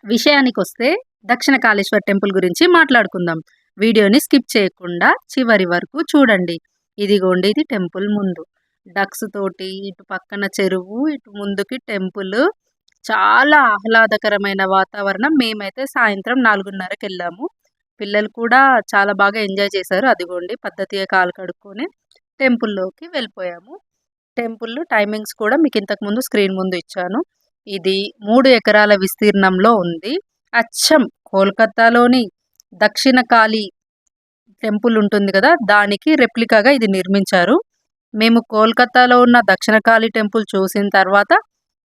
విషయానికొస్తే దక్షిణ కాళేశ్వర్ టెంపుల్ గురించి మాట్లాడుకుందాం. వీడియోని స్కిప్ చేయకుండా చివరి వరకు చూడండి. ఇదిగోండి ఇది టెంపుల్ ముందు. డక్స్ తోటి ఇటు పక్కన చెరువు, ఇటు ముందుకి టెంపుల్. చాలా ఆహ్లాదకరమైన వాతావరణం. మేమైతే సాయంత్రం 4:30కి వెళ్ళాము. పిల్లలు కూడా చాలా బాగా ఎంజాయ్ చేశారు. అదిగోండి పద్ధతిగా కాలు కడుక్కొని టెంపుల్లోకి వెళ్ళిపోయాము. టెంపుల్ టైమింగ్స్ కూడా మీకు ఇంతకుముందు స్క్రీన్ ముందు ఇచ్చాను. ఇది 3 ఎకరాల విస్తీర్ణంలో ఉంది. అచ్చం కోల్కతాలోని దక్షిణ కాళీ టెంపుల్ ఉంటుంది కదా, దానికి రెప్లికాగా ఇది నిర్మించారు. మేము కోల్కతాలో ఉన్న దక్షిణ కాళీ టెంపుల్ చూసిన తర్వాత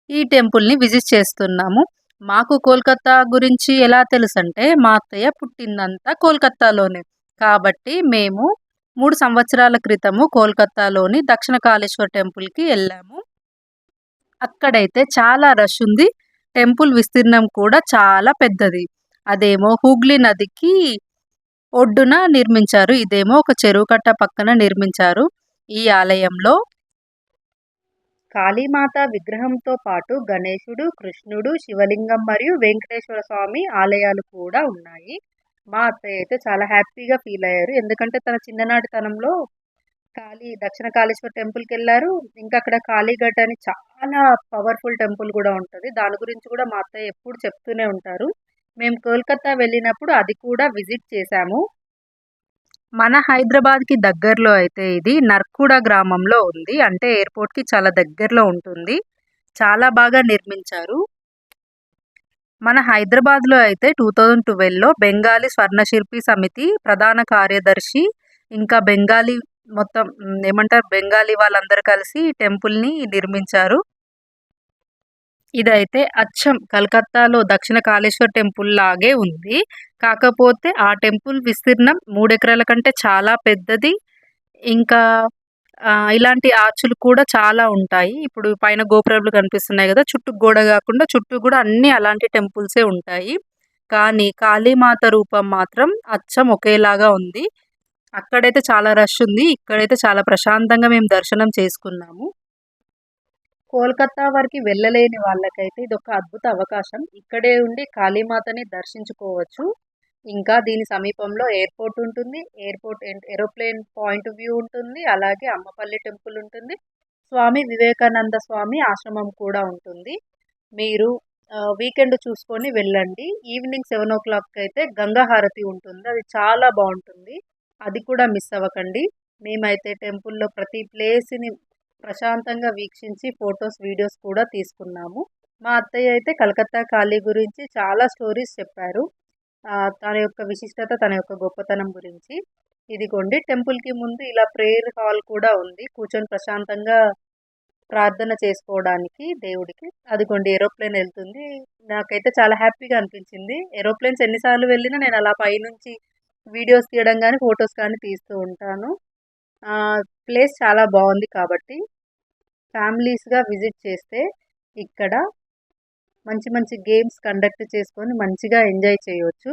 ఈ టెంపుల్ని విజిట్ చేస్తున్నాము. మాకు కోల్కతా గురించి ఎలా తెలుసంటే మా అత్తయ్య పుట్టిందంతా కోల్కతాలోనే. కాబట్టి మేము 3 సంవత్సరాల క్రితము కోల్కతాలోని దక్షిణ కాళేశ్వర్ టెంపుల్కి వెళ్ళాము. అక్కడైతే చాలా రష్ ఉంది. టెంపుల్ విస్తీర్ణం కూడా చాలా పెద్దది. అదేమో హూగ్లీ నదికి ఒడ్డున నిర్మించారు. ఇదేమో ఒక చెరువు కట్ట పక్కన నిర్మించారు. ఈ ఆలయంలో కాళీమాత విగ్రహంతో పాటు గణేశుడు, కృష్ణుడు, శివలింగం మరియు వెంకటేశ్వర స్వామి ఆలయాలు కూడా ఉన్నాయి. మా అత్తయ్య అయితే చాలా హ్యాపీగా ఫీల్ అయ్యారు. ఎందుకంటే తన చిన్ననాటితనంలో దక్షిణ కాళేశ్వర్ టెంపుల్కి వెళ్ళారు. ఇంకా అక్కడ కాళీఘట్ అని చాలా పవర్ఫుల్ టెంపుల్ కూడా ఉంటుంది. దాని గురించి కూడా మా అత్తయ్య ఎప్పుడు చెప్తూనే ఉంటారు. మేము కోల్కతా వెళ్ళినప్పుడు అది కూడా విజిట్ చేశాము. మన హైదరాబాద్కి దగ్గరలో అయితే ఇది నర్కూడ గ్రామంలో ఉంది. అంటే ఎయిర్పోర్ట్కి చాలా దగ్గరలో ఉంటుంది. చాలా బాగా నిర్మించారు. మన హైదరాబాద్లో అయితే 2012లో బెంగాలీ స్వర్ణశిల్పి సమితి ప్రధాన కార్యదర్శి ఇంకా బెంగాలీ మొత్తం ఏమంటారు బెంగాలీ వాళ్ళందరూ కలిసి ఈ టెంపుల్ని నిర్మించారు. ఇదైతే అచ్చం కలకత్తాలో దక్షిణ కాళేశ్వర్ టెంపుల్ లాగే ఉంది. కాకపోతే ఆ టెంపుల్ విస్తీర్ణం 3 ఎకరాల కంటే చాలా పెద్దది. ఇంకా ఇలాంటి ఆర్చులు కూడా చాలా ఉంటాయి. ఇప్పుడు పైన గోపురాలు కనిపిస్తున్నాయి కదా, చుట్టూ గోడ కాకుండా చుట్టూ కూడా అన్ని అలాంటి టెంపుల్సే ఉంటాయి. కానీ కాళీమాత రూపం మాత్రం అచ్చం ఒకేలాగా ఉంది. అక్కడైతే చాలా రష్ ఉంది. ఇక్కడైతే చాలా ప్రశాంతంగా మేము దర్శనం చేసుకున్నాము. కోల్కతా వరకు వెళ్ళలేని వాళ్ళకైతే ఇదొక అద్భుత అవకాశం. ఇక్కడే ఉండి కాళీమాతని దర్శించుకోవచ్చు. ఇంకా దీని సమీపంలో ఎయిర్పోర్ట్ ఉంటుంది. ఏరోప్లేన్ పాయింట్ వ్యూ ఉంటుంది. అలాగే అమ్మపల్లి టెంపుల్ ఉంటుంది. స్వామి వివేకానంద స్వామి ఆశ్రమం కూడా ఉంటుంది. మీరు వీకెండ్ చూసుకొని వెళ్ళండి. ఈవినింగ్ 7 o'clock అయితే గంగా హారతి ఉంటుంది. అది చాలా బాగుంటుంది. అది కూడా మిస్ అవ్వకండి. మేమైతే టెంపుల్లో ప్రతి ప్లేస్ని ప్రశాంతంగా వీక్షించి ఫొటోస్, వీడియోస్ కూడా తీసుకున్నాము. మా అత్తయ్య అయితే కలకత్తా కాళీ గురించి చాలా స్టోరీస్ చెప్పారు. తన యొక్క విశిష్టత, తన యొక్క గొప్పతనం గురించి. ఇదిగోండి టెంపుల్కి ముందు ఇలా ప్రేయర్ హాల్ కూడా ఉంది. కూర్చొని ప్రశాంతంగా ప్రార్థన చేసుకోవడానికి దేవుడికి. అదిగోండి ఏరోప్లేన్ వెళ్తుంది. నాకైతే చాలా హ్యాపీగా అనిపించింది. ఏరోప్లేన్స్ ఎన్నిసార్లు వెళ్ళినా నేను అలా పైనుంచి వీడియోస్ తీయడం కానీ ఫొటోస్ కానీ తీస్తూ ఉంటాను. ప్లేస్ చాలా బాగుంది కాబట్టి ఫ్యామిలీస్గా విజిట్ చేస్తే ఇక్కడ మంచి మంచి గేమ్స్ కండక్ట్ చేసుకొని మంచిగా ఎంజాయ్ చేయవచ్చు.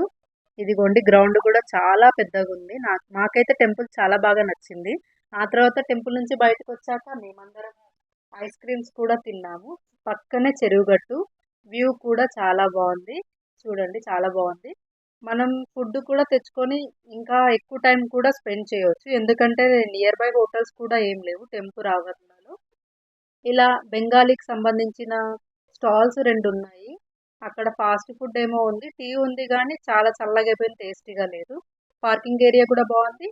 ఇదిగోండి గ్రౌండ్ కూడా చాలా పెద్దగా ఉంది. మాకైతే టెంపుల్ చాలా బాగా నచ్చింది. ఆ తర్వాత టెంపుల్ నుంచి బయటకు వచ్చాక మేమందరం ఐస్ క్రీమ్స్ కూడా తిన్నాము. పక్కనే చెరువుగట్టు, వ్యూ కూడా చాలా బాగుంది. చూడండి చాలా బాగుంది. మనం ఫుడ్ కూడా తెచ్చుకొని ఇంకా ఎక్కువ టైం కూడా స్పెండ్ చేయవచ్చు. ఎందుకంటే నియర్ బై హోటల్స్ కూడా ఏం లేవు టెంపుల్ ఆవరణలో. ఇలా బెంగాలీకి సంబంధించిన స్టాల్స్ 2 ఉన్నాయి. అక్కడ ఫాస్ట్ ఫుడ్ ఏమో ఉంది, టీ ఉంది కానీ చాలా చల్లగా అయిపోయింది, టేస్టీగా లేదు. పార్కింగ్ ఏరియా కూడా బాగుంది.